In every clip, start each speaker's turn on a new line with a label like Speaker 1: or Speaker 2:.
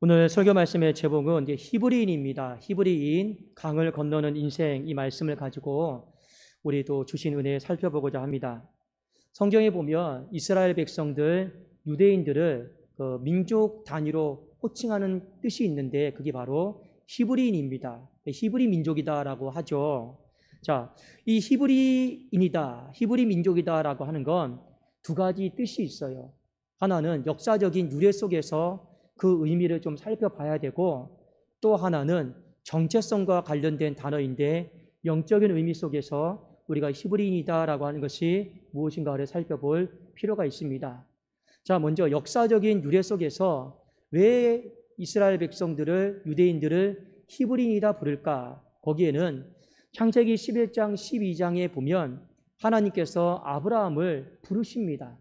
Speaker 1: 오늘 설교 말씀의 제목은 이제 히브리인입니다. 히브리인, 강을 건너는 인생, 이 말씀을 가지고 우리도 주신 은혜 살펴보고자 합니다. 성경에 보면 이스라엘 백성들, 유대인들을 민족 단위로 호칭하는 뜻이 있는데 그게 바로 히브리인입니다. 히브리 민족이다라고 하죠. 자, 이 히브리인이다, 히브리 민족이다라고 하는 건 두 가지 뜻이 있어요. 하나는 역사적인 유래 속에서 그 의미를 좀 살펴봐야 되고, 또 하나는 정체성과 관련된 단어인데 영적인 의미 속에서 우리가 히브리인이다라고 하는 것이 무엇인가를 살펴볼 필요가 있습니다. 자, 먼저 역사적인 유래 속에서 왜 이스라엘 백성들을, 유대인들을 히브리인이다 부를까? 거기에는 창세기 11장 12장에 보면 하나님께서 아브라함을 부르십니다.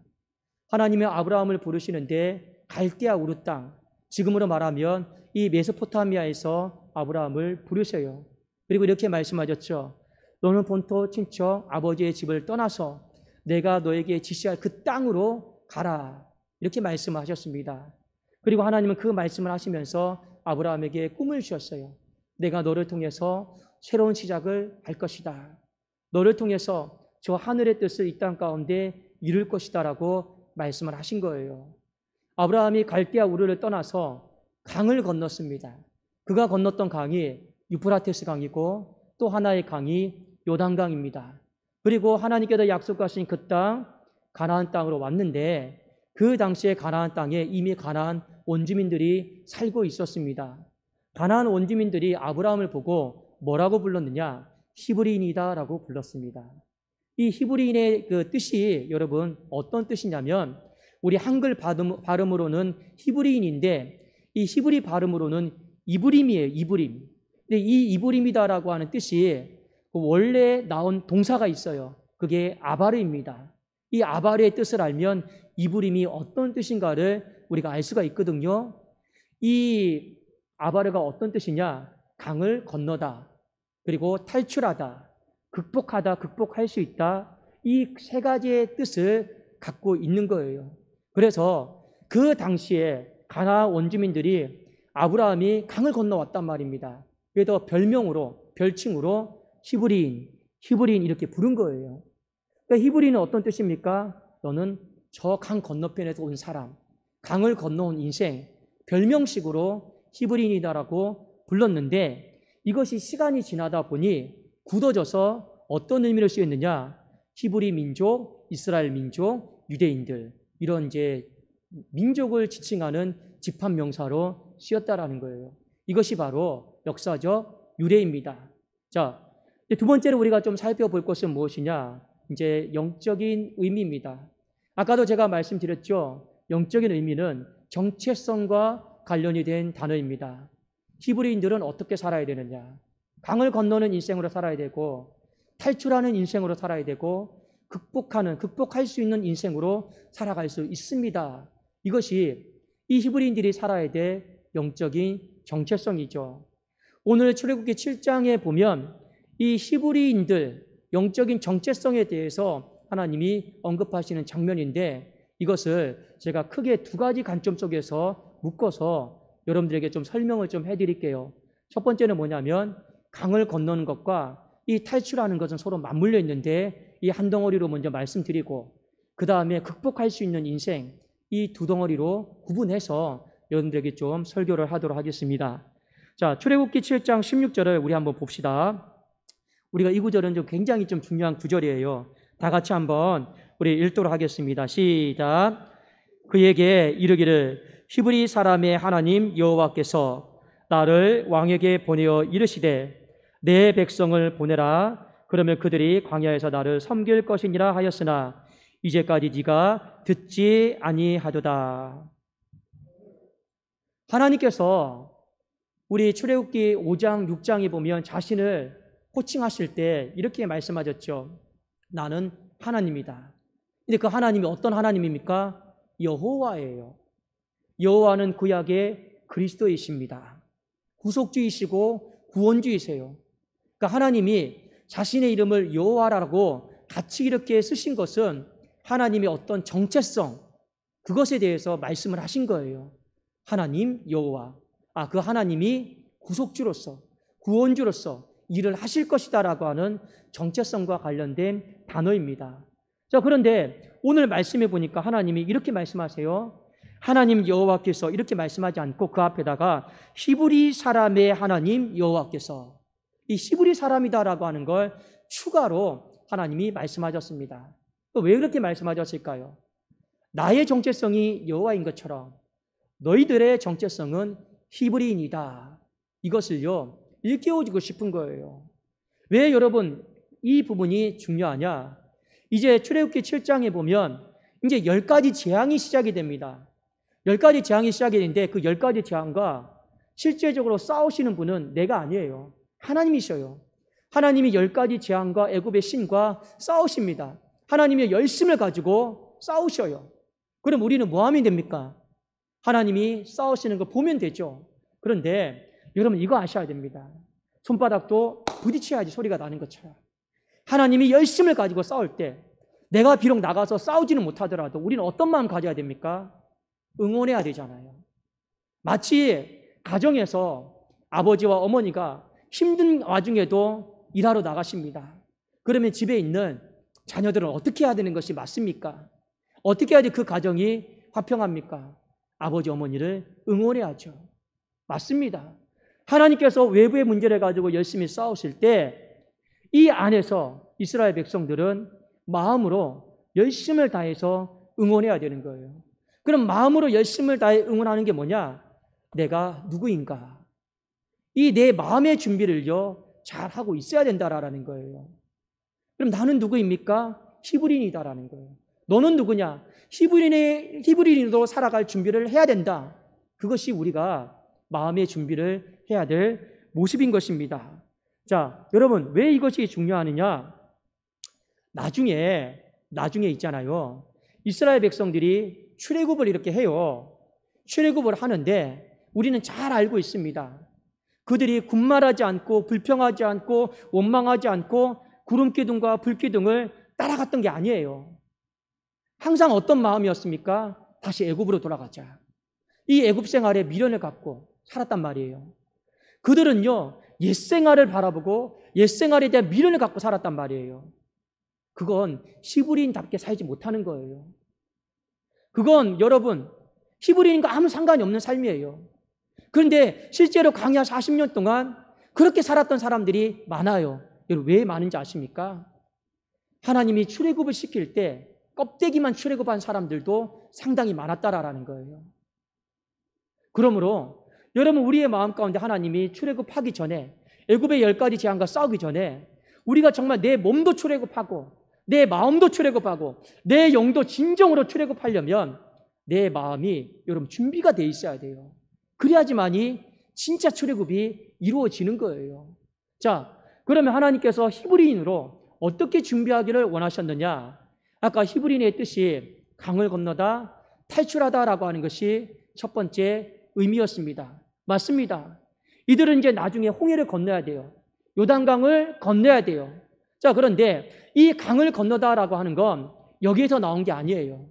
Speaker 1: 하나님의 아브라함을 부르시는데 갈대아 우르 땅, 지금으로 말하면 이 메소포타미아에서 아브라함을 부르셔요. 그리고 이렇게 말씀하셨죠. 너는 본토 친척 아버지의 집을 떠나서 내가 너에게 지시할 그 땅으로 가라. 이렇게 말씀하셨습니다. 그리고 하나님은 그 말씀을 하시면서 아브라함에게 꿈을 주셨어요. 내가 너를 통해서 새로운 시작을 할 것이다. 너를 통해서 저 하늘의 뜻을 이 땅 가운데 이룰 것이다 라고 말씀을 하신 거예요. 아브라함이 갈대아 우르를 떠나서 강을 건넜습니다. 그가 건넜던 강이 유프라테스 강이고 또 하나의 강이 요단강입니다. 그리고 하나님께서 약속하신 그 땅, 가나안 땅으로 왔는데 그 당시에 가나안 땅에 이미 가나안 원주민들이 살고 있었습니다. 가나안 원주민들이 아브라함을 보고 뭐라고 불렀느냐? 히브리인이다라고 불렀습니다. 이 히브리인의 그 뜻이 여러분 어떤 뜻이냐면 우리 한글 발음으로는 히브리인인데 이 히브리 발음으로는 이브림이에요. 이브림. 근데 이 이브림이다라고 하는 뜻이 원래 나온 동사가 있어요. 그게 아바르입니다. 이 아바르의 뜻을 알면 이브림이 어떤 뜻인가를 우리가 알 수가 있거든요. 이 아바르가 어떤 뜻이냐? 강을 건너다, 그리고 탈출하다, 극복하다, 극복할 수 있다. 이 세 가지의 뜻을 갖고 있는 거예요. 그래서 그 당시에 가나안 원주민들이 아브라함이 강을 건너왔단 말입니다. 그래서 별칭으로 히브리인 이렇게 부른 거예요. 그러니까 히브리인은 어떤 뜻입니까? 너는 저 강 건너편에서 온 사람, 강을 건너온 인생, 별명식으로 히브리인이다라고 불렀는데 이것이 시간이 지나다 보니 굳어져서 어떤 의미로 쓰였느냐? 히브리 민족, 이스라엘 민족, 유대인들, 이런 이제 민족을 지칭하는 집합 명사로 쓰였다라는 거예요. 이것이 바로 역사적 유래입니다. 자, 두 번째로 우리가 좀 살펴볼 것은 무엇이냐? 이제 영적인 의미입니다. 아까도 제가 말씀드렸죠. 영적인 의미는 정체성과 관련이 된 단어입니다. 히브리인들은 어떻게 살아야 되느냐? 강을 건너는 인생으로 살아야 되고, 탈출하는 인생으로 살아야 되고, 극복할 수 있는 인생으로 살아갈 수 있습니다. 이것이 이 히브리인들이 살아야 될 영적인 정체성이죠. 오늘 출애굽기 7장에 보면 이 히브리인들 영적인 정체성에 대해서 하나님이 언급하시는 장면인데 이것을 제가 크게 두 가지 관점 속에서 묶어서 여러분들에게 좀 설명을 좀 해드릴게요. 첫 번째는 뭐냐면 강을 건너는 것과 이 탈출하는 것은 서로 맞물려 있는데 이 한 덩어리로 먼저 말씀드리고 그 다음에 극복할 수 있는 인생, 이 두 덩어리로 구분해서 여러분들에게 좀 설교를 하도록 하겠습니다. 자, 출애굽기 7장 16절을 우리 한번 봅시다. 우리가 이 구절은 좀 굉장히 좀 중요한 구절이에요. 다 같이 한번 우리 읽도록 하겠습니다. 시작. 그에게 이르기를 히브리 사람의 하나님 여호와께서 나를 왕에게 보내어 이르시되 내 백성을 보내라. 그러면 그들이 광야에서 나를 섬길 것이니라 하였으나 이제까지 네가 듣지 아니하도다. 하나님께서 우리 출애굽기 5장 6장에 보면 자신을 호칭하실 때 이렇게 말씀하셨죠. 나는 하나님이다. 근데 그 하나님이 어떤 하나님입니까? 여호와예요. 여호와는 구약의 그리스도이십니다. 구속주이시고 구원주이세요. 그러니까 하나님이 자신의 이름을 여호와라고 같이 이렇게 쓰신 것은 하나님의 어떤 정체성, 그것에 대해서 말씀을 하신 거예요. 하나님 여호와. 그 하나님이 구속주로서, 구원주로서 일을 하실 것이다라고 하는 정체성과 관련된 단어입니다. 자, 그런데 오늘 말씀해 보니까 하나님이 이렇게 말씀하세요. 하나님 여호와께서 이렇게 말씀하지 않고 그 앞에다가 히브리 사람의 하나님 여호와께서, 이 히브리 사람이다라고 하는 걸 추가로 하나님이 말씀하셨습니다. 또 왜 그렇게 말씀하셨을까요? 나의 정체성이 여호와인 것처럼 너희들의 정체성은 히브리인이다. 이것을요 일깨워주고 싶은 거예요. 왜 여러분 이 부분이 중요하냐? 이제 출애굽기 7장에 보면 이제 10가지 재앙이 시작이 됩니다. 10가지 재앙이 시작이 되는데 그 10가지 재앙과 실제적으로 싸우시는 분은 내가 아니에요. 하나님이셔요. 하나님이 10가지 재앙과 애굽의 신과 싸우십니다. 하나님의 열심을 가지고 싸우셔요. 그럼 우리는 뭐 하면 됩니까? 하나님이 싸우시는 거 보면 되죠. 그런데 여러분 이거 아셔야 됩니다. 손바닥도 부딪혀야지 소리가 나는 것처럼 하나님이 열심을 가지고 싸울 때 내가 비록 나가서 싸우지는 못하더라도 우리는 어떤 마음 가져야 됩니까? 응원해야 되잖아요. 마치 가정에서 아버지와 어머니가 힘든 와중에도 일하러 나가십니다. 그러면 집에 있는 자녀들은 어떻게 해야 되는 것이 맞습니까? 어떻게 해야지 그 가정이 화평합니까? 아버지, 어머니를 응원해야죠. 맞습니다. 하나님께서 외부의 문제를 가지고 열심히 싸우실 때 이 안에서 이스라엘 백성들은 마음으로 열심을 다해서 응원해야 되는 거예요. 그럼 마음으로 열심을 다해 응원하는 게 뭐냐? 내가 누구인가? 이 내 마음의 준비를요 잘 하고 있어야 된다라는 거예요. 그럼 나는 누구입니까? 히브리인이다라는 거예요. 너는 누구냐? 히브리인으로 살아갈 준비를 해야 된다. 그것이 우리가 마음의 준비를 해야 될 모습인 것입니다. 자, 여러분 왜 이것이 중요하느냐? 나중에 있잖아요. 이스라엘 백성들이 출애굽을 이렇게 해요. 출애굽을 하는데 우리는 잘 알고 있습니다. 그들이 군말하지 않고 불평하지 않고 원망하지 않고 구름기둥과 불기둥을 따라갔던 게 아니에요. 항상 어떤 마음이었습니까? 다시 애굽으로 돌아가자. 이 애굽 생활에 미련을 갖고 살았단 말이에요. 그들은요 옛 생활을 바라보고 옛 생활에 대한 미련을 갖고 살았단 말이에요. 그건 히브리인답게 살지 못하는 거예요. 그건 여러분 히브리인과 아무 상관이 없는 삶이에요. 그런데 실제로 광야 40년 동안 그렇게 살았던 사람들이 많아요. 여러분 왜 많은지 아십니까? 하나님이 출애굽을 시킬 때 껍데기만 출애굽한 사람들도 상당히 많았다라는 거예요. 그러므로 여러분 우리의 마음 가운데 하나님이 출애굽하기 전에 애굽의 10가지 재앙과 싸우기 전에 우리가 정말 내 몸도 출애굽하고 내 마음도 출애굽하고 내 영도 진정으로 출애굽하려면 내 마음이 여러분 준비가 돼 있어야 돼요. 그래야지만이 진짜 출애굽이 이루어지는 거예요. 자, 그러면 하나님께서 히브리인으로 어떻게 준비하기를 원하셨느냐? 아까 히브리인의 뜻이 강을 건너다, 탈출하다라고 하는 것이 첫 번째 의미였습니다. 맞습니다. 이들은 이제 나중에 홍해를 건너야 돼요. 요단강을 건너야 돼요. 자, 그런데 이 강을 건너다라고 하는 건 여기에서 나온 게 아니에요.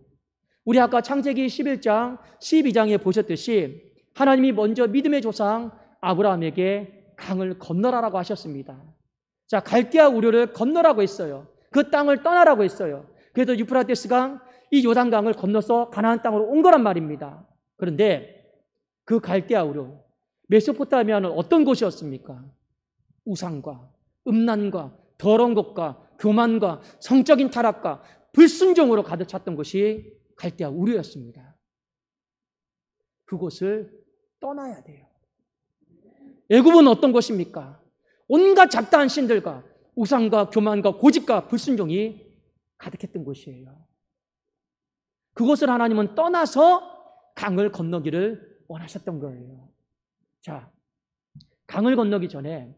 Speaker 1: 우리 아까 창세기 11장, 12장에 보셨듯이 하나님이 먼저 믿음의 조상 아브라함에게 강을 건너라라고 하셨습니다. 자, 갈대아 우르를 건너라고 했어요. 그 땅을 떠나라고 했어요. 그래서 유프라테스 강, 이 요단강을 건너서 가나안 땅으로 온 거란 말입니다. 그런데 그 갈대아 우르, 메소포타미아는 어떤 곳이었습니까? 우상과 음란과 더러운 것과 교만과 성적인 타락과 불순종으로 가득 찼던 곳이 갈대아 우르였습니다. 그곳을 떠나야 돼요. 애굽은 어떤 곳입니까? 온갖 잡다한 신들과 우상과 교만과 고집과 불순종이 가득했던 곳이에요. 그곳을 하나님은 떠나서 강을 건너기를 원하셨던 거예요. 자, 강을 건너기 전에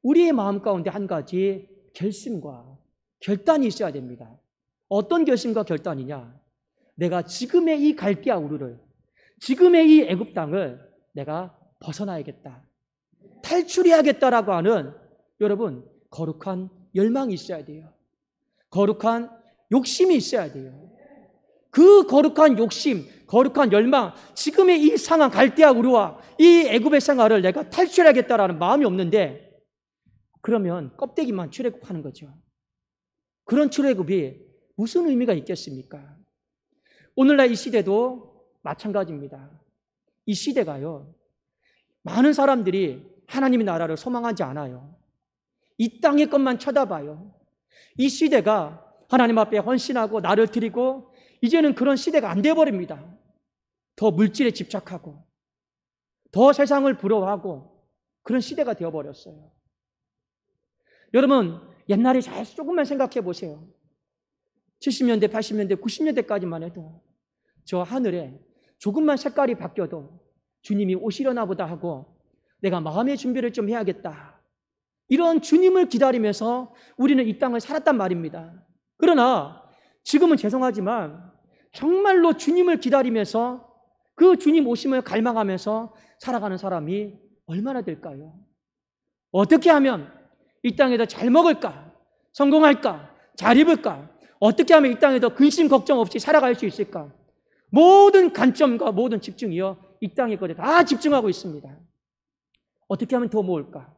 Speaker 1: 우리의 마음 가운데 한 가지 결심과 결단이 있어야 됩니다. 어떤 결심과 결단이냐? 내가 지금의 이 갈대아 우르를, 지금의 이 애굽 땅을 내가 벗어나야겠다, 탈출해야겠다라고 하는 여러분 거룩한 열망이 있어야 돼요. 거룩한 욕심이 있어야 돼요. 그 거룩한 욕심, 거룩한 열망, 지금의 이 상황, 갈대아 우르와 이 애굽의 생활을 내가 탈출하겠다라는 마음이 없는데, 그러면 껍데기만 출애굽하는 거죠. 그런 출애굽이 무슨 의미가 있겠습니까? 오늘날 이 시대도 마찬가지입니다. 이 시대가요, 많은 사람들이 하나님의 나라를 소망하지 않아요. 이 땅의 것만 쳐다봐요. 이 시대가 하나님 앞에 헌신하고 나를 드리고, 이제는 그런 시대가 안 돼버립니다. 더 물질에 집착하고 더 세상을 부러워하고 그런 시대가 되어버렸어요. 여러분, 옛날에 잘 조금만 생각해 보세요. 70년대, 80년대, 90년대까지만 해도 저 하늘에 조금만 색깔이 바뀌어도 주님이 오시려나 보다 하고 내가 마음의 준비를 좀 해야겠다, 이런 주님을 기다리면서 우리는 이 땅을 살았단 말입니다. 그러나 지금은 죄송하지만 정말로 주님을 기다리면서 그 주님 오심을 갈망하면서 살아가는 사람이 얼마나 될까요? 어떻게 하면 이 땅에서 잘 먹을까? 성공할까? 잘 입을까? 어떻게 하면 이 땅에서 근심 걱정 없이 살아갈 수 있을까? 모든 관점과 모든 집중이요, 이 땅의 것에 다 집중하고 있습니다. 어떻게 하면 더 모을까?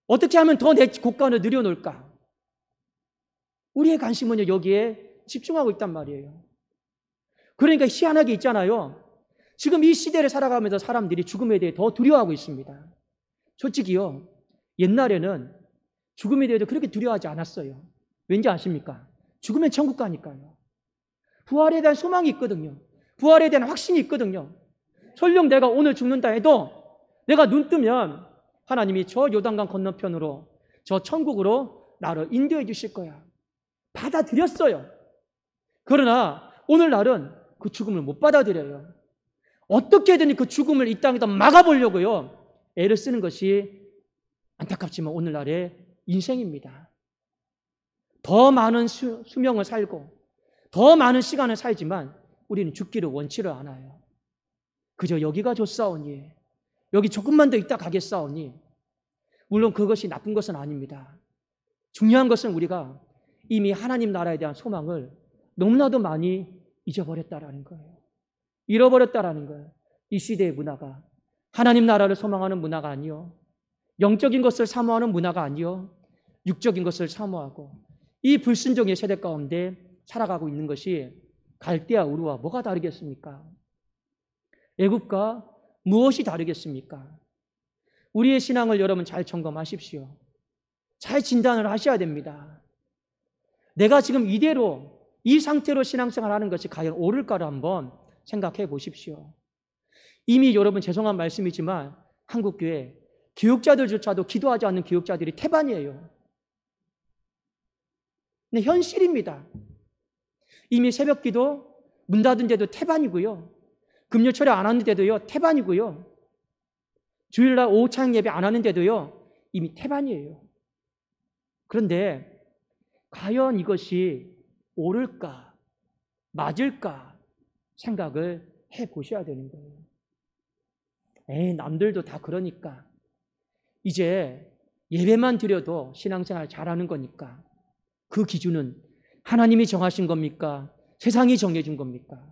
Speaker 1: 어떻게 하면 더 내 고가를 늘여놓을까? 우리의 관심은 여기에 집중하고 있단 말이에요. 그러니까 희한하게 있잖아요. 지금 이 시대를 살아가면서 사람들이 죽음에 대해 더 두려워하고 있습니다. 솔직히요, 옛날에는 죽음에 대해서 그렇게 두려워하지 않았어요. 왠지 아십니까? 죽으면 천국 가니까요. 부활에 대한 소망이 있거든요. 부활에 대한 확신이 있거든요. 설령 내가 오늘 죽는다 해도 내가 눈 뜨면 하나님이 저 요단강 건너편으로, 저 천국으로 나를 인도해 주실 거야. 받아들였어요. 그러나 오늘날은 그 죽음을 못 받아들여요. 어떻게든 그 죽음을 이 땅에다 막아보려고요, 애를 쓰는 것이 안타깝지만 오늘날의 인생입니다. 더 많은 수명을 살고 더 많은 시간을 살지만 우리는 죽기를 원치를 않아요. 그저 여기가 좋사오니, 여기 조금만 더 있다 가겠사오니. 물론 그것이 나쁜 것은 아닙니다. 중요한 것은 우리가 이미 하나님 나라에 대한 소망을 너무나도 많이 잊어버렸다라는 거예요. 잃어버렸다라는 거예요. 이 시대의 문화가 하나님 나라를 소망하는 문화가 아니요, 영적인 것을 사모하는 문화가 아니요, 육적인 것을 사모하고 이 불순종의 세대 가운데 살아가고 있는 것이 갈대아 우르와 뭐가 다르겠습니까? 애굽과 무엇이 다르겠습니까? 우리의 신앙을 여러분 잘 점검하십시오. 잘 진단을 하셔야 됩니다. 내가 지금 이대로 이 상태로 신앙생활 하는 것이 과연 옳을까를 한번 생각해 보십시오. 이미 여러분, 죄송한 말씀이지만 한국교회 교육자들조차도 기도하지 않는 교육자들이 태반이에요. 네, 현실입니다. 이미 새벽기도 문 닫은 데도 태반이고요, 금요 철회 안 하는데도요 태반이고요, 주일날 오후 찬양 예배 안 하는데도요 이미 태반이에요. 그런데 과연 이것이 옳을까, 맞을까 생각을 해보셔야 되는 거예요. 남들도 다 그러니까, 이제 예배만 드려도 신앙생활 잘하는 거니까 그 기준은 하나님이 정하신 겁니까? 세상이 정해준 겁니까?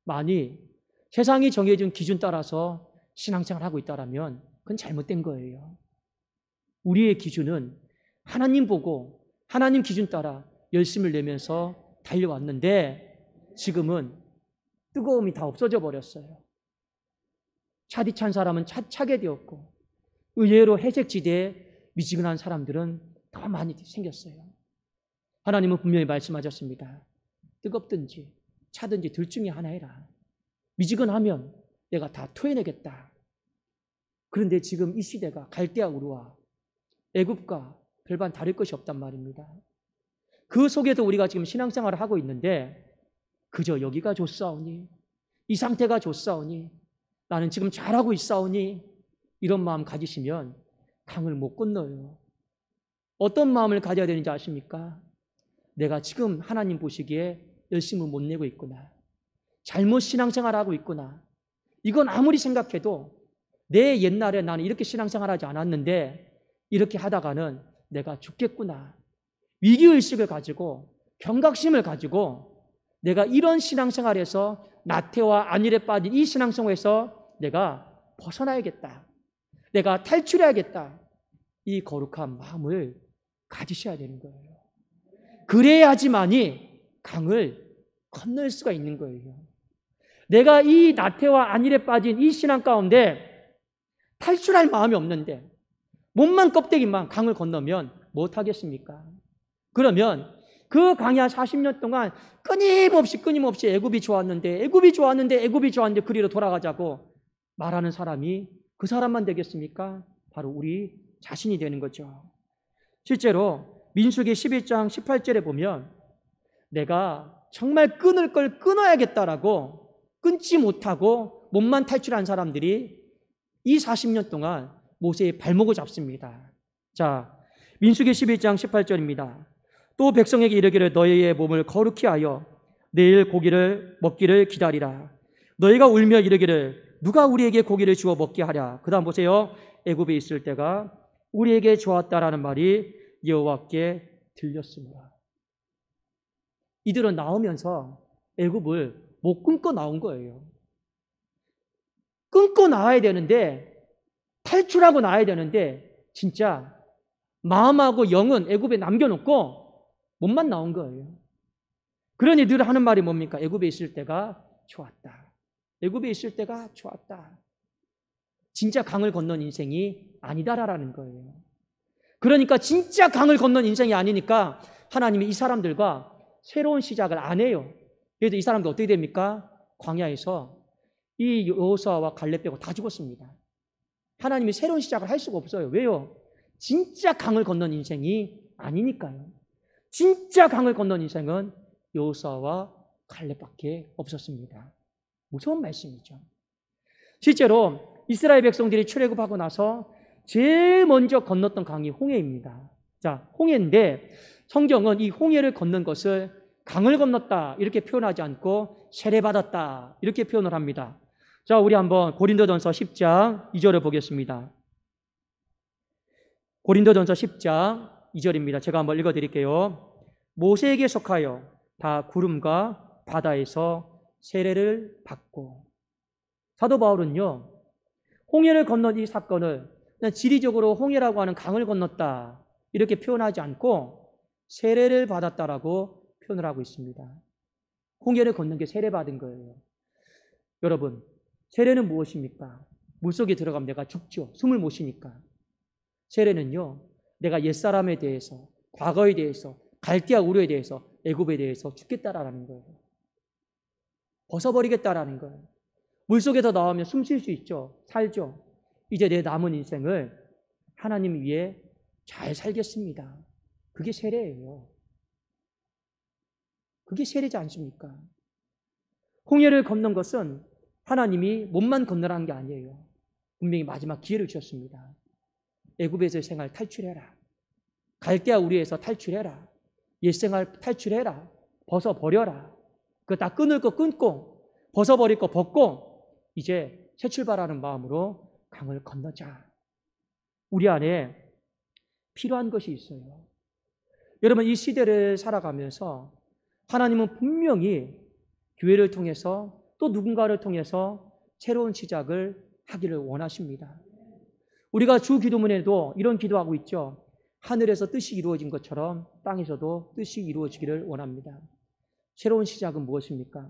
Speaker 1: 만일 세상이 정해준 기준 따라서 신앙생활을 하고 있다면 그건 잘못된 거예요. 우리의 기준은 하나님 보고 하나님 기준 따라 열심을 내면서 달려왔는데 지금은 뜨거움이 다 없어져 버렸어요. 차디 찬 사람은 차게 되었고 의외로 회색지대에 미지근한 사람들은 더 많이 생겼어요. 하나님은 분명히 말씀하셨습니다. 뜨겁든지 차든지 둘 중에 하나 해라. 미지근하면 내가 다 토해내겠다. 그런데 지금 이 시대가 갈대아 우르와 애굽과 별반 다를 것이 없단 말입니다. 그 속에도 우리가 지금 신앙생활을 하고 있는데 그저 여기가 좋사오니, 이 상태가 좋사오니, 나는 지금 잘하고 있사오니, 이런 마음 가지시면 강을 못 건너요. 어떤 마음을 가져야 되는지 아십니까? 내가 지금 하나님 보시기에 열심을 못 내고 있구나, 잘못 신앙생활하고 있구나, 이건 아무리 생각해도 내 옛날에 나는 이렇게 신앙생활하지 않았는데 이렇게 하다가는 내가 죽겠구나, 위기의식을 가지고 경각심을 가지고 내가 이런 신앙생활에서 나태와 안일에 빠진 이 신앙생활에서 내가 벗어나야겠다. 내가 탈출해야겠다. 이 거룩한 마음을 가지셔야 되는 거예요. 그래야지만이 강을 건널 수가 있는 거예요. 내가 이 나태와 안일에 빠진 이 신앙 가운데 탈출할 마음이 없는데 몸만 껍데기만 강을 건너면 못하겠습니까? 그러면 그 강야 40년 동안 끊임없이 애굽이 좋았는데 그리로 돌아가자고 말하는 사람이 그 사람만 되겠습니까? 바로 우리 자신이 되는 거죠. 실제로 민수기 11장 18절에 보면 내가 정말 끊을 걸 끊어야겠다라고 끊지 못하고 몸만 탈출한 사람들이 이 40년 동안 모세의 발목을 잡습니다. 자, 민수기 11장 18절입니다. 또 백성에게 이르기를 너희의 몸을 거룩히 하여 내일 고기를 먹기를 기다리라. 너희가 울며 이르기를 누가 우리에게 고기를 주어 먹게 하랴. 그 다음 보세요. 애굽에 있을 때가 우리에게 좋았다라는 말이 여호와께 들렸습니다. 이들은 나오면서 애굽을 못 끊고 나온 거예요. 끊고 나와야 되는데, 탈출하고 나와야 되는데 진짜 마음하고 영은 애굽에 남겨놓고 몸만 나온 거예요. 그러니 늘 하는 말이 뭡니까? 애굽에 있을 때가 좋았다. 애굽에 있을 때가 좋았다. 진짜 강을 건넌 인생이 아니다라는 거예요. 그러니까 진짜 강을 건넌 인생이 아니니까 하나님이 이 사람들과 새로운 시작을 안 해요. 그래도 이 사람들 어떻게 됩니까? 광야에서 이 여호수아와 갈렙 빼고 다 죽었습니다. 하나님이 새로운 시작을 할 수가 없어요. 왜요? 진짜 강을 건넌 인생이 아니니까요. 진짜 강을 건넌 인생은 여호수아와 갈렙밖에 없었습니다. 무서운 말씀이죠. 실제로 이스라엘 백성들이 출애굽하고 나서 제일 먼저 건넜던 강이 홍해입니다. 자, 홍해인데 성경은 이 홍해를 건넌 것을 강을 건넜다 이렇게 표현하지 않고 세례받았다 이렇게 표현을 합니다. 자, 우리 한번 고린도전서 10장 2절을 보겠습니다. 고린도전서 10장 2절입니다. 제가 한번 읽어드릴게요. 모세에게 속하여 다 구름과 바다에서 세례를 받고. 사도 바울은요, 홍해를 건넌 이 사건을 그냥 지리적으로 홍해라고 하는 강을 건넜다 이렇게 표현하지 않고 세례를 받았다라고 표현을 하고 있습니다. 홍해를 건넌 게 세례받은 거예요. 여러분, 세례는 무엇입니까? 물속에 들어가면 내가 죽죠. 숨을 못 쉬니까. 세례는요, 내가 옛사람에 대해서, 과거에 대해서, 갈대아 우르에 대해서, 애굽에 대해서 죽겠다라는 거예요. 벗어버리겠다라는 거예요. 물속에서 나오면 숨 쉴 수 있죠. 살죠. 이제 내 남은 인생을 하나님 위해 잘 살겠습니다. 그게 세례예요. 그게 세례지 않습니까? 홍해를 건넌 것은 하나님이 몸만 건너라는 게 아니에요. 분명히 마지막 기회를 주셨습니다. 애굽에서의 생활 탈출해라. 갈대아 우리에서 탈출해라. 옛생활 탈출해라. 벗어버려라. 그거 다 끊을 거 끊고 벗어버릴 거 벗고 이제 새 출발하는 마음으로 강을 건너자. 우리 안에 필요한 것이 있어요. 여러분, 이 시대를 살아가면서 하나님은 분명히 교회를 통해서 또 누군가를 통해서 새로운 시작을 하기를 원하십니다. 우리가 주 기도문에도 이런 기도하고 있죠. 하늘에서 뜻이 이루어진 것처럼 땅에서도 뜻이 이루어지기를 원합니다. 새로운 시작은 무엇입니까?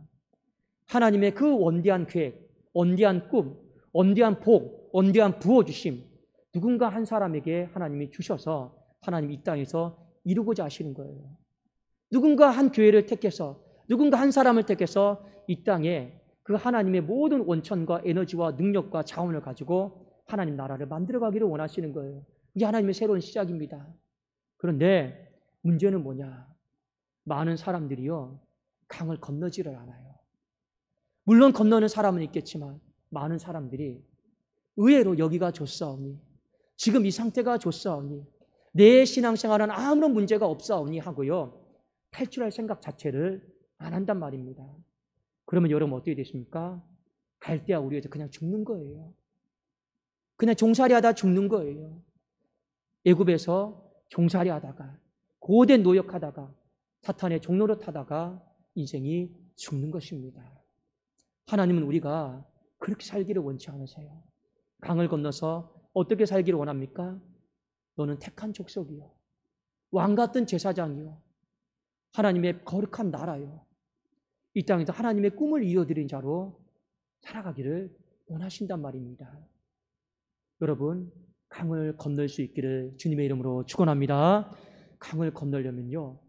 Speaker 1: 하나님의 그 원대한 계획, 원대한 꿈, 원대한 복, 원대한 부어주심, 누군가 한 사람에게 하나님이 주셔서 하나님이 이 땅에서 이루고자 하시는 거예요. 누군가 한 교회를 택해서, 누군가 한 사람을 택해서 이 땅에 그 하나님의 모든 원천과 에너지와 능력과 자원을 가지고 하나님 나라를 만들어가기를 원하시는 거예요. 이게 하나님의 새로운 시작입니다. 그런데 문제는 뭐냐? 많은 사람들이요, 강을 건너지를 않아요. 물론 건너는 사람은 있겠지만 많은 사람들이 의외로 여기가 좋사오니, 지금 이 상태가 좋사오니, 내 신앙생활은 아무런 문제가 없사오니 하고요, 탈출할 생각 자체를 안 한단 말입니다. 그러면 여러분 어떻게 되십니까? 갈대아 우리에서 그냥 죽는 거예요. 그냥 종살이 하다 죽는 거예요. 애굽에서 종살이 하다가 고된 노역하다가 사탄의 종노릇 하다가 인생이 죽는 것입니다. 하나님은 우리가 그렇게 살기를 원치 않으세요. 강을 건너서 어떻게 살기를 원합니까? 너는 택한 족속이요, 왕 같은 제사장이요, 하나님의 거룩한 나라요, 이 땅에서 하나님의 꿈을 이어드린 자로 살아가기를 원하신단 말입니다. 여러분, 강을 건널 수 있기를 주님의 이름으로 축원합니다. 강을 건너려면요,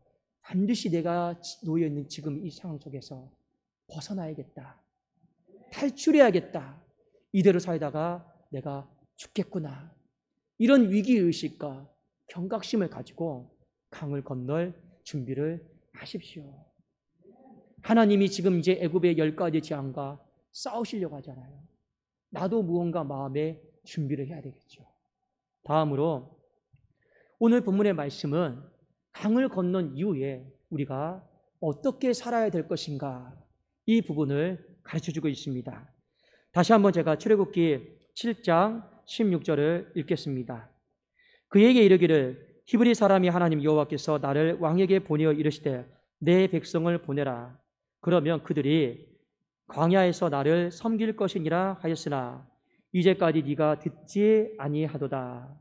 Speaker 1: 반드시 내가 놓여있는 지금 이 상황 속에서 벗어나야겠다, 탈출해야겠다, 이대로 살다가 내가 죽겠구나, 이런 위기의식과 경각심을 가지고 강을 건널 준비를 하십시오. 하나님이 지금 이제 애굽의 10가지 재앙과 싸우시려고 하잖아요. 나도 무언가 마음에 준비를 해야 되겠죠. 다음으로 오늘 본문의 말씀은 강을 건넌 이후에 우리가 어떻게 살아야 될 것인가, 이 부분을 가르쳐주고 있습니다. 다시 한번 제가 출애굽기 7장 16절을 읽겠습니다. 그에게 이르기를 히브리 사람이 하나님 여호와께서 나를 왕에게 보내어 이르시되 내 백성을 보내라. 그러면 그들이 광야에서 나를 섬길 것이니라 하였으나 이제까지 네가 듣지 아니하도다.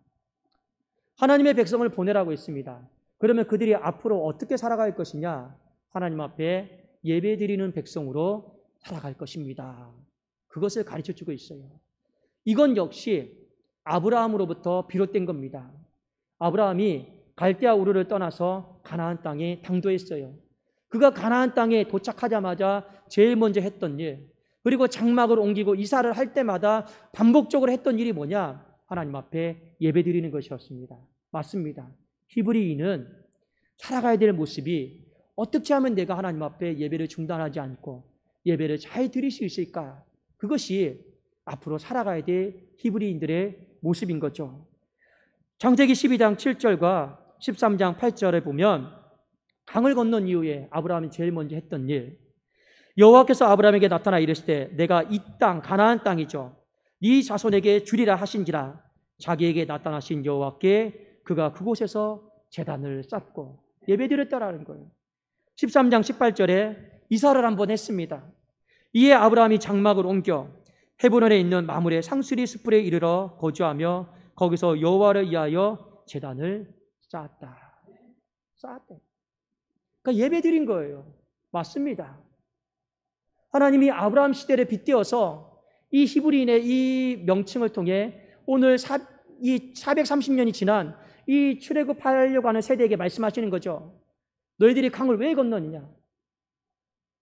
Speaker 1: 하나님의 백성을 보내라고 했습니다. 그러면 그들이 앞으로 어떻게 살아갈 것이냐? 하나님 앞에 예배드리는 백성으로 살아갈 것입니다. 그것을 가르쳐주고 있어요. 이건 역시 아브라함으로부터 비롯된 겁니다. 아브라함이 갈대아 우르를 떠나서 가나안 땅에 당도했어요. 그가 가나안 땅에 도착하자마자 제일 먼저 했던 일, 그리고 장막을 옮기고 이사를 할 때마다 반복적으로 했던 일이 뭐냐? 하나님 앞에 예배드리는 것이었습니다. 맞습니다. 히브리인은 살아가야 될 모습이 어떻게 하면 내가 하나님 앞에 예배를 중단하지 않고 예배를 잘 드릴 수 있을까? 그것이 앞으로 살아가야 될 히브리인들의 모습인 거죠. 창세기 12장 7절과 13장 8절을 보면 강을 건넌 이후에 아브라함이 제일 먼저 했던 일, 여호와께서 아브라함에게 나타나 이르시되 내가 이 땅, 가나안 땅이죠, 네 자손에게 주리라 하신지라. 자기에게 나타나신 여호와께 그가 그곳에서 제단을 쌓고 예배드렸다라는 거예요. 13장 18절에 이사를 한번 했습니다. 이에 아브라함이 장막을 옮겨 헤브론에 있는 마므레 상수리 숯불에 이르러 거주하며 거기서 여호와를 위하여 제단을 쌓았다. 그러니까 예배드린 거예요. 맞습니다. 하나님이 아브라함 시대를 빗대어서 이 히브리인의 이 명칭을 통해 오늘 이 430년이 지난 이 출애굽하려고 하는 세대에게 말씀하시는 거죠. 너희들이 강을 왜 건너느냐?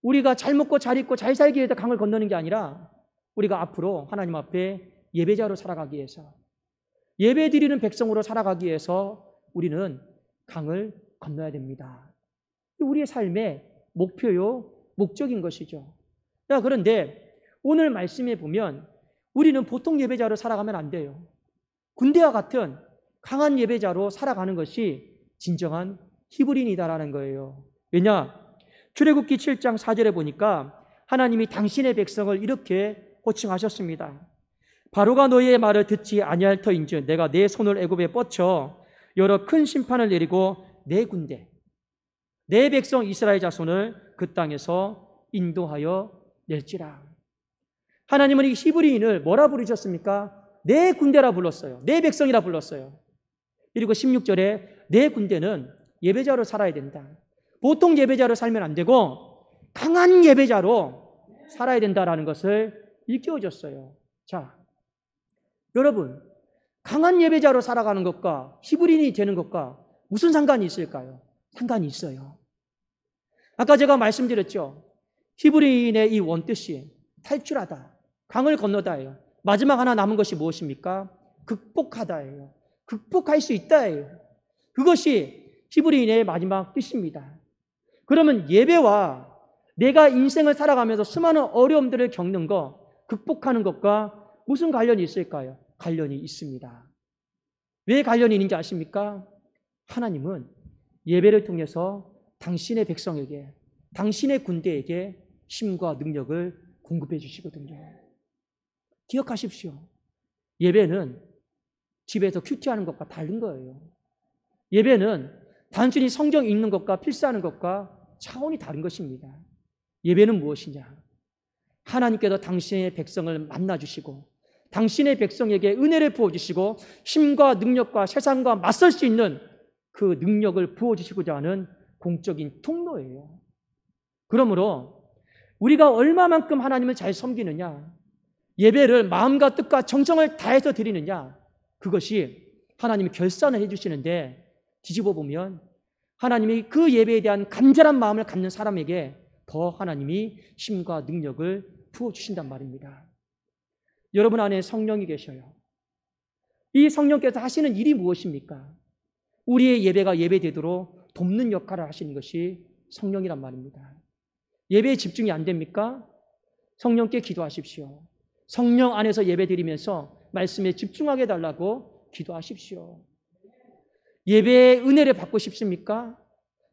Speaker 1: 우리가 잘 먹고 잘 입고 잘 살기 위해서 강을 건너는 게 아니라 우리가 앞으로 하나님 앞에 예배자로 살아가기 위해서, 예배드리는 백성으로 살아가기 위해서 우리는 강을 건너야 됩니다. 우리의 삶의 목표요, 목적인 것이죠. 자, 그런데 오늘 말씀에 보면 우리는 보통 예배자로 살아가면 안 돼요. 군대와 같은 강한 예배자로 살아가는 것이 진정한 히브리인이다라는 거예요. 왜냐? 출애굽기 7장 4절에 보니까 하나님이 당신의 백성을 이렇게 호칭하셨습니다. 바로가 너희의 말을 듣지 아니할 터인즉 내가 내 손을 애굽에 뻗쳐 여러 큰 심판을 내리고 내 군대, 내 백성 이스라엘 자손을 그 땅에서 인도하여 낼지라. 하나님은 이 히브리인을 뭐라 부르셨습니까? 내 군대라 불렀어요. 내 백성이라 불렀어요. 그리고 16절에 내 군대는 예배자로 살아야 된다. 보통 예배자로 살면 안 되고 강한 예배자로 살아야 된다라는 것을 일깨워줬어요. 자, 여러분, 강한 예배자로 살아가는 것과 히브리인이 되는 것과 무슨 상관이 있을까요? 상관이 있어요. 아까 제가 말씀드렸죠. 히브리인의 이 원뜻이 탈출하다, 강을 건너다예요. 마지막 하나 남은 것이 무엇입니까? 극복하다예요. 극복할 수 있다예요. 그것이 히브리인의 마지막 뜻입니다. 그러면 예배와 내가 인생을 살아가면서 수많은 어려움들을 겪는 것, 극복하는 것과 무슨 관련이 있을까요? 관련이 있습니다. 왜 관련이 있는지 아십니까? 하나님은 예배를 통해서 당신의 백성에게, 당신의 군대에게 힘과 능력을 공급해 주시거든요. 기억하십시오. 예배는 집에서 큐티하는 것과 다른 거예요. 예배는 단순히 성경 읽는 것과 필사하는 것과 차원이 다른 것입니다. 예배는 무엇이냐? 하나님께서 당신의 백성을 만나주시고 당신의 백성에게 은혜를 부어주시고 힘과 능력과 세상과 맞설 수 있는 그 능력을 부어주시고자 하는 공적인 통로예요. 그러므로 우리가 얼마만큼 하나님을 잘 섬기느냐, 예배를 마음과 뜻과 정성을 다해서 드리느냐, 그것이 하나님이 결산을 해주시는데, 뒤집어 보면 하나님이 그 예배에 대한 간절한 마음을 갖는 사람에게 더 하나님이 힘과 능력을 부어주신단 말입니다. 여러분 안에 성령이 계셔요. 이 성령께서 하시는 일이 무엇입니까? 우리의 예배가 예배되도록 돕는 역할을 하시는 것이 성령이란 말입니다. 예배에 집중이 안 됩니까? 성령께 기도하십시오. 성령 안에서 예배드리면서 말씀에 집중하게 해달라고 기도하십시오. 예배의 은혜를 받고 싶습니까?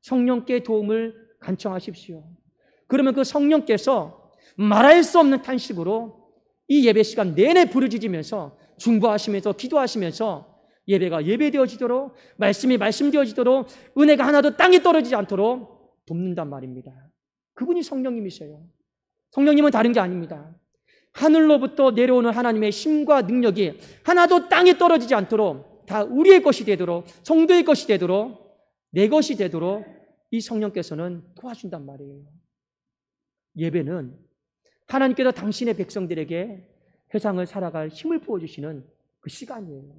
Speaker 1: 성령께 도움을 간청하십시오. 그러면 그 성령께서 말할 수 없는 탄식으로 이 예배 시간 내내 부르짖으면서 중보하시면서 기도하시면서 예배가 예배되어지도록, 말씀이 말씀되어지도록, 은혜가 하나도 땅에 떨어지지 않도록 돕는단 말입니다. 그분이 성령님이세요. 성령님은 다른 게 아닙니다. 하늘로부터 내려오는 하나님의 힘과 능력이 하나도 땅에 떨어지지 않도록 다 우리의 것이 되도록, 성도의 것이 되도록, 내 것이 되도록 이 성령께서는 도와준단 말이에요. 예배는 하나님께서 당신의 백성들에게 세상을 살아갈 힘을 부어주시는 그 시간이에요.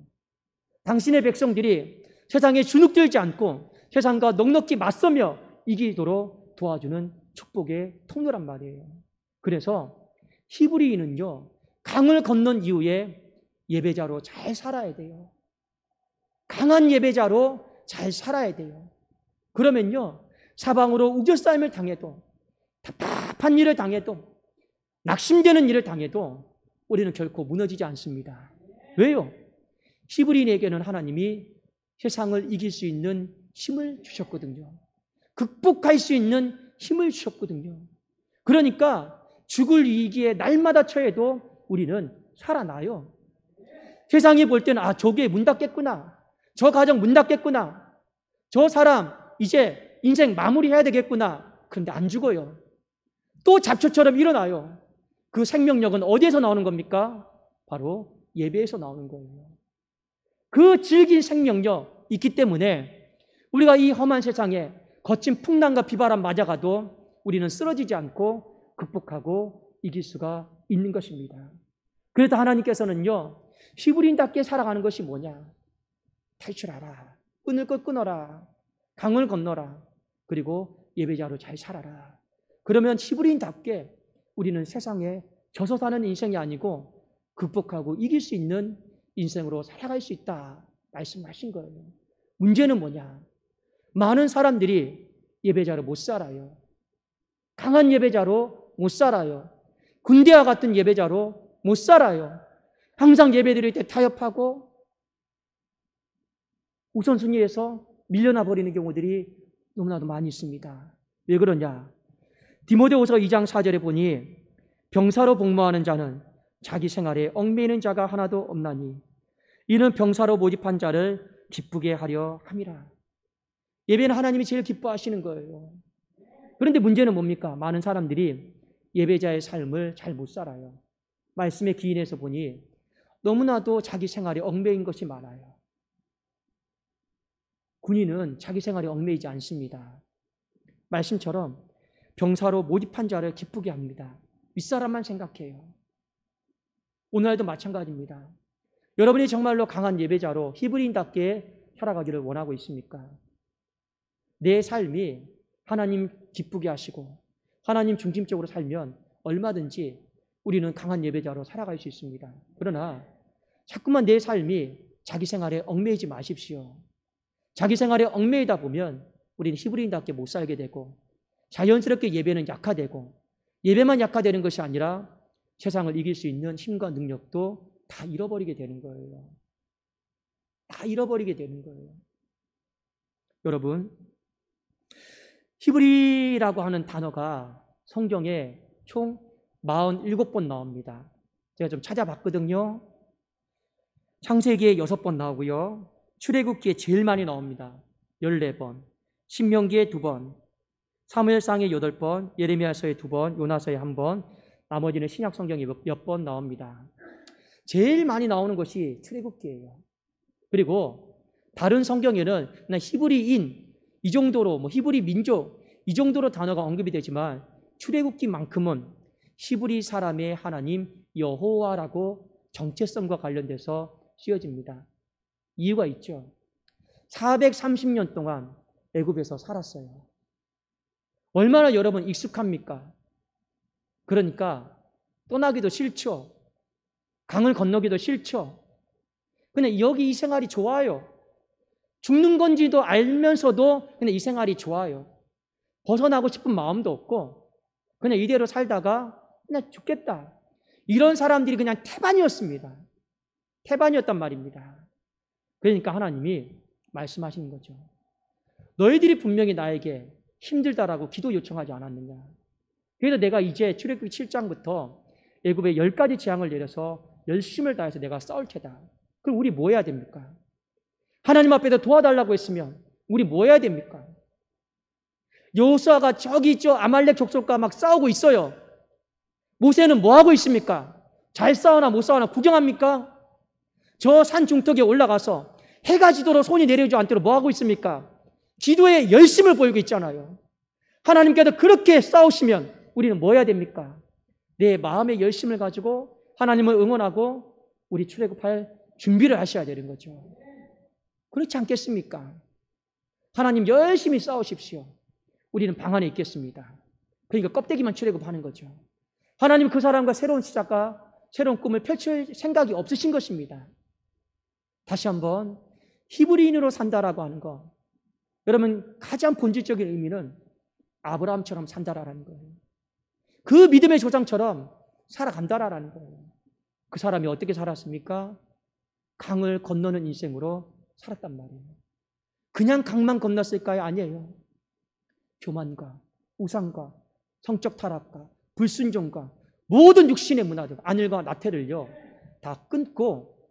Speaker 1: 당신의 백성들이 세상에 주눅들지 않고 세상과 넉넉히 맞서며 이기도록 도와주는 축복의 통로란 말이에요. 그래서 히브리인은요, 강을 건넌 이후에 예배자로 잘 살아야 돼요. 강한 예배자로 잘 살아야 돼요. 그러면요, 사방으로 우겨싸임을 당해도, 답답한 일을 당해도, 낙심되는 일을 당해도 우리는 결코 무너지지 않습니다. 왜요? 히브리인에게는 하나님이 세상을 이길 수 있는 힘을 주셨거든요. 극복할 수 있는 힘을 주셨거든요. 그러니까 죽을 위기에 날마다 처해도 우리는 살아나요. 세상이 볼 때는 저게 문 닫겠구나, 저 가정 문 닫겠구나, 저 사람 이제 인생 마무리해야 되겠구나. 그런데 안 죽어요. 또 잡초처럼 일어나요. 그 생명력은 어디에서 나오는 겁니까? 바로 예배에서 나오는 거예요. 그 질긴 생명력 있기 때문에 우리가 이 험한 세상에 거친 풍랑과 비바람 맞아가도 우리는 쓰러지지 않고 극복하고 이길 수가 있는 것입니다. 그래서 하나님께서는요, 히브리인답게 살아가는 것이 뭐냐? 탈출하라, 끊을 것 끊어라, 강을 건너라, 그리고 예배자로 잘 살아라. 그러면 히브리인답게 우리는 세상에 져서 사는 인생이 아니고 극복하고 이길 수 있는 인생으로 살아갈 수 있다 말씀하신 거예요. 문제는 뭐냐? 많은 사람들이 예배자로 못 살아요. 강한 예배자로 못 살아요. 군대와 같은 예배자로 못 살아요. 항상 예배드릴 때 타협하고 우선순위에서 밀려나 버리는 경우들이 너무나도 많이 있습니다. 왜 그러냐? 디모데후서 2장 4절에 보니 병사로 복무하는 자는 자기 생활에 얽매이는 자가 하나도 없나니 이는 병사로 모집한 자를 기쁘게 하려 함이라. 예배는 하나님이 제일 기뻐하시는 거예요. 그런데 문제는 뭡니까? 많은 사람들이 예배자의 삶을 잘 못 살아요. 말씀에 기인해서 보니 너무나도 자기 생활에 얽매인 것이 많아요. 군인은 자기 생활에 얽매이지 않습니다. 말씀처럼 병사로 모집한 자를 기쁘게 합니다. 윗사람만 생각해요. 오늘날도 마찬가지입니다. 여러분이 정말로 강한 예배자로 히브리인답게 살아가기를 원하고 있습니까? 내 삶이 하나님 기쁘게 하시고 하나님 중심적으로 살면 얼마든지 우리는 강한 예배자로 살아갈 수 있습니다. 그러나 자꾸만 내 삶이 자기 생활에 얽매이지 마십시오. 자기 생활에 얽매이다 보면 우리는 히브리인답게 못 살게 되고 자연스럽게 예배는 약화되고 예배만 약화되는 것이 아니라 세상을 이길 수 있는 힘과 능력도 다 잃어버리게 되는 거예요. 다 잃어버리게 되는 거예요. 여러분, 히브리라고 하는 단어가 성경에 총 47번 나옵니다. 제가 좀 찾아봤거든요. 창세기에 6번 나오고요. 출애굽기에 제일 많이 나옵니다. 14번, 신명기에 2번, 사무엘상에 8번, 예레미야서에 2번, 요나서에 1번, 나머지는 신약 성경에 몇 번 나옵니다. 제일 많이 나오는 것이 출애굽기예요. 그리고 다른 성경에는 그냥 히브리인 이 정도로 히브리 민족 이 정도로 단어가 언급이 되지만 출애굽기만큼은 히브리 사람의 하나님 여호와라고 정체성과 관련돼서 쓰여집니다. 이유가 있죠. 430년 동안 애굽에서 살았어요. 얼마나 여러분 익숙합니까? 그러니까 떠나기도 싫죠. 강을 건너기도 싫죠. 그냥 여기 이 생활이 좋아요. 죽는 건지도 알면서도 그냥 이 생활이 좋아요. 벗어나고 싶은 마음도 없고 그냥 이대로 살다가 그냥 죽겠다. 이런 사람들이 그냥 태반이었습니다. 태반이었단 말입니다. 그러니까 하나님이 말씀하시는 거죠. 너희들이 분명히 나에게 힘들다라고 기도 요청하지 않았느냐. 그래서 내가 이제 출애굽기 7장부터 애굽에 10가지 재앙을 내려서 열심을 다해서 내가 싸울 테다. 그럼 우리 뭐 해야 됩니까? 하나님 앞에서 도와달라고 했으면 우리 뭐 해야 됩니까? 여호수아가 저기 저 아말렉 족속과 막 싸우고 있어요. 모세는 뭐 하고 있습니까? 잘 싸우나 못 싸우나 구경합니까? 저 산 중턱에 올라가서 해가 지도록 손이 내려오지 않도록 뭐 하고 있습니까? 기도에 열심을 보이고 있잖아요. 하나님께서 그렇게 싸우시면 우리는 뭐 해야 됩니까? 내 마음의 열심을 가지고 하나님을 응원하고 우리 출애굽할 준비를 하셔야 되는 거죠. 그렇지 않겠습니까? 하나님 열심히 싸우십시오. 우리는 방 안에 있겠습니다. 그러니까 껍데기만 출애굽하는 거죠. 하나님 그 사람과 새로운 시작과 새로운 꿈을 펼칠 생각이 없으신 것입니다. 다시 한번 히브리인으로 산다라고 하는 거, 여러분 가장 본질적인 의미는 아브라함처럼 산다라는 거예요. 그 믿음의 조상처럼 살아간다라는 거예요. 그 사람이 어떻게 살았습니까? 강을 건너는 인생으로 살았단 말이에요. 그냥 강만 건넜을까요? 아니에요. 교만과 우상과 성적 타락과 불순종과 모든 육신의 문화들, 안일과 나태를요 다 끊고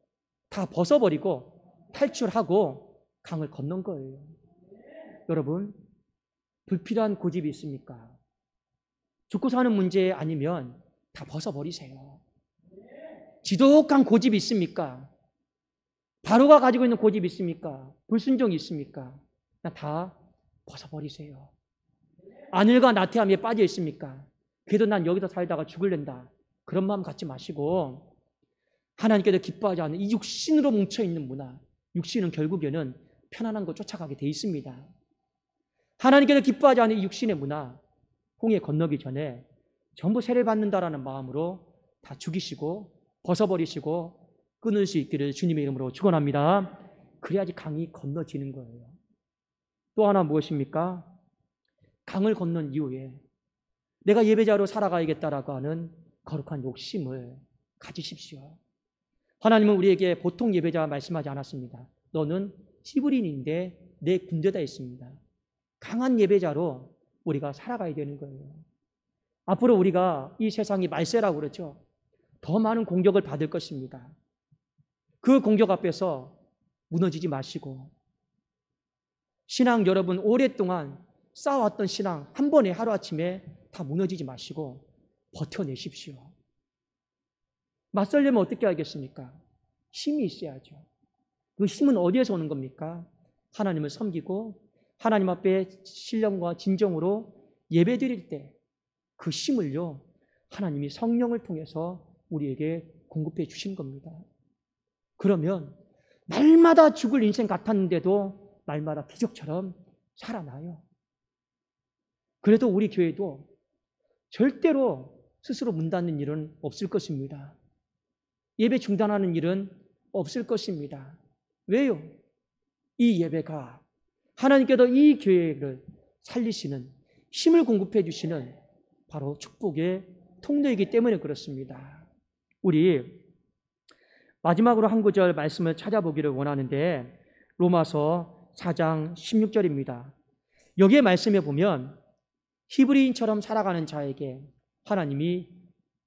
Speaker 1: 다 벗어버리고 탈출하고 강을 건넌 거예요. 여러분, 불필요한 고집이 있습니까? 죽고 사는 문제 아니면 다 벗어버리세요. 지독한 고집이 있습니까? 바로가 가지고 있는 고집이 있습니까? 불순종이 있습니까? 다 벗어버리세요. 안일과 나태함에 빠져 있습니까? 그래도 난 여기서 살다가 죽을랜다. 그런 마음 갖지 마시고 하나님께서 기뻐하지 않는 이 육신으로 뭉쳐있는 문화, 육신은 결국에는 편안한 거 쫓아가게 돼 있습니다. 하나님께서 기뻐하지 않는 이 육신의 문화, 홍해 건너기 전에 전부 세례 받는다라는 마음으로 다 죽이시고 벗어버리시고 끊을 수 있기를 주님의 이름으로 축원합니다. 그래야지 강이 건너지는 거예요. 또 하나 무엇입니까? 강을 건넌 이후에 내가 예배자로 살아가야겠다라고 하는 거룩한 욕심을 가지십시오. 하나님은 우리에게 보통 예배자 말씀하지 않았습니다. 너는 히브리인인데 내 군대다 했습니다. 강한 예배자로 우리가 살아가야 되는 거예요. 앞으로 우리가 이 세상이 말세라고 그러죠. 더 많은 공격을 받을 것입니다. 그 공격 앞에서 무너지지 마시고 신앙 여러분 오랫동안 쌓아왔던 신앙 한 번에 하루아침에 다 무너지지 마시고 버텨내십시오. 맞설려면 어떻게 하겠습니까? 힘이 있어야죠. 그 힘은 어디에서 오는 겁니까? 하나님을 섬기고 하나님 앞에 신령과 진정으로 예배드릴 때 그 힘을요 하나님이 성령을 통해서 우리에게 공급해 주신 겁니다. 그러면 날마다 죽을 인생 같았는데도 날마다 기적처럼 살아나요. 그래도 우리 교회도 절대로 스스로 문 닫는 일은 없을 것입니다. 예배 중단하는 일은 없을 것입니다. 왜요? 이 예배가 하나님께서 이 교회를 살리시는 힘을 공급해 주시는 바로 축복의 통로이기 때문에 그렇습니다. 우리 마지막으로 한 구절 말씀을 찾아보기를 원하는데 로마서 4장 16절입니다. 여기에 말씀해 보면 히브리인처럼 살아가는 자에게 하나님이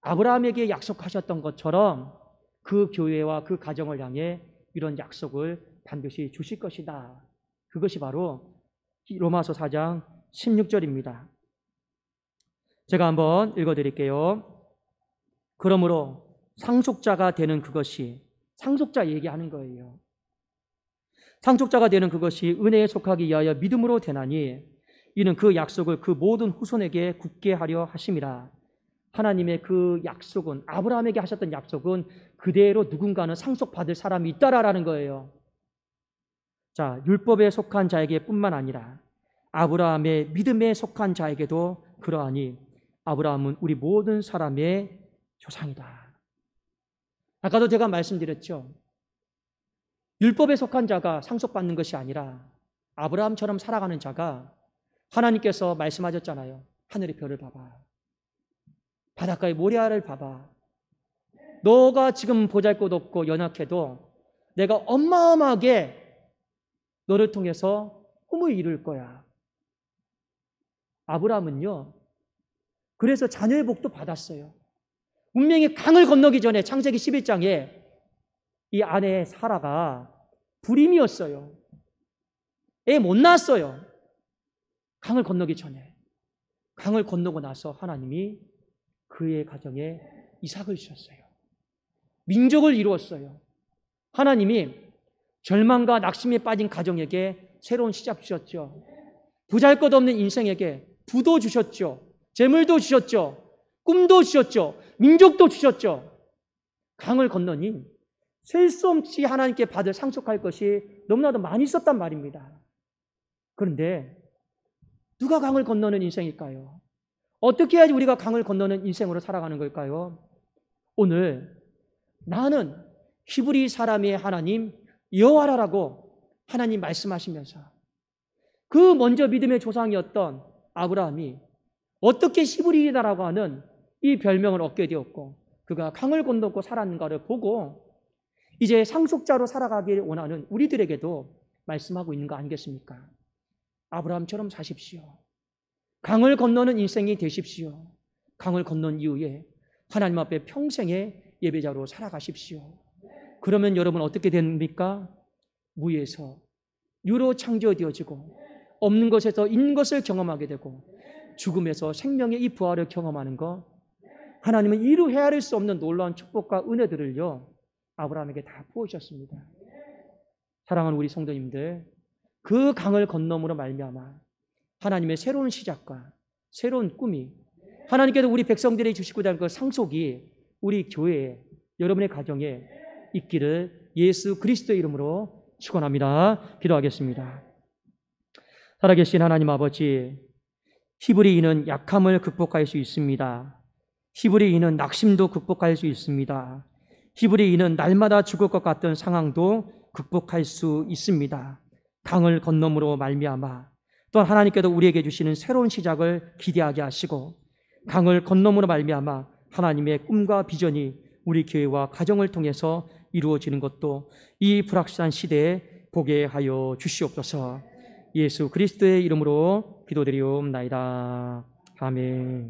Speaker 1: 아브라함에게 약속하셨던 것처럼 그 교회와 그 가정을 향해 이런 약속을 반드시 주실 것이다. 그것이 바로 로마서 4장 16절입니다. 제가 한번 읽어드릴게요. 그러므로 상속자가 되는 그것이, 상속자 얘기하는 거예요. 상속자가 되는 그것이 은혜에 속하기 위하여 믿음으로 되나니 이는 그 약속을 그 모든 후손에게 굳게 하려 하심이라. 하나님의 그 약속은, 아브라함에게 하셨던 약속은 그대로 누군가는 상속받을 사람이 있다라는 거예요. 자, 율법에 속한 자에게 뿐만 아니라 아브라함의 믿음에 속한 자에게도 그러하니 아브라함은 우리 모든 사람의 조상이다. 아까도 제가 말씀드렸죠. 율법에 속한 자가 상속받는 것이 아니라 아브라함처럼 살아가는 자가, 하나님께서 말씀하셨잖아요. 하늘의 별을 봐봐. 바닷가의 모래알을 봐봐. 너가 지금 보잘것없고 연약해도 내가 어마어마하게 너를 통해서 꿈을 이룰 거야. 아브라함은요, 그래서 자녀의 복도 받았어요. 운명의 강을 건너기 전에 창세기 11장에 이 아내 사라가 불임이었어요. 애 못 낳았어요. 강을 건너기 전에. 강을 건너고 나서 하나님이 그의 가정에 이삭을 주셨어요. 민족을 이루었어요. 하나님이 절망과 낙심에 빠진 가정에게 새로운 시작 주셨죠. 보잘것없는 인생에게 부도 주셨죠. 재물도 주셨죠. 꿈도 주셨죠. 민족도 주셨죠. 강을 건너니 셀 수 없이 하나님께 받을 상속할 것이 너무나도 많이 있었단 말입니다. 그런데 누가 강을 건너는 인생일까요? 어떻게 해야지 우리가 강을 건너는 인생으로 살아가는 걸까요? 오늘 나는 히브리 사람의 하나님 여호와라고 하나님 말씀하시면서 그 먼저 믿음의 조상이었던 아브라함이 어떻게 히브리이다라고 하는 이 별명을 얻게 되었고 그가 강을 건너고 살았는가를 보고 이제 상속자로 살아가길 원하는 우리들에게도 말씀하고 있는 거 아니겠습니까? 아브라함처럼 사십시오. 강을 건너는 인생이 되십시오. 강을 건넌 이후에 하나님 앞에 평생의 예배자로 살아가십시오. 그러면 여러분 어떻게 됩니까? 무에서 유로 창조되어지고 없는 것에서 있는 것을 경험하게 되고 죽음에서 생명의 이 부활을 경험하는 것, 하나님은 이루 헤아릴 수 없는 놀라운 축복과 은혜들을요 아브라함에게 다 부으셨습니다. 사랑하는 우리 성도님들, 그 강을 건너므로 말미암아 하나님의 새로운 시작과 새로운 꿈이, 하나님께서 우리 백성들이 주시고자 하는 그 상속이 우리 교회에, 여러분의 가정에 있기를 예수 그리스도의 이름으로 축원합니다. 기도하겠습니다. 살아계신 하나님 아버지, 히브리인은 약함을 극복할 수 있습니다. 히브리인은 낙심도 극복할 수 있습니다. 히브리인은 날마다 죽을 것 같던 상황도 극복할 수 있습니다. 강을 건너므로 말미암아 또한 하나님께서 우리에게 주시는 새로운 시작을 기대하게 하시고 강을 건너므로 말미암아 하나님의 꿈과 비전이 우리 교회와 가정을 통해서 이루어지는 것도 이 불확실한 시대에 보게 하여 주시옵소서. 예수 그리스도의 이름으로 기도드리옵나이다. 아멘.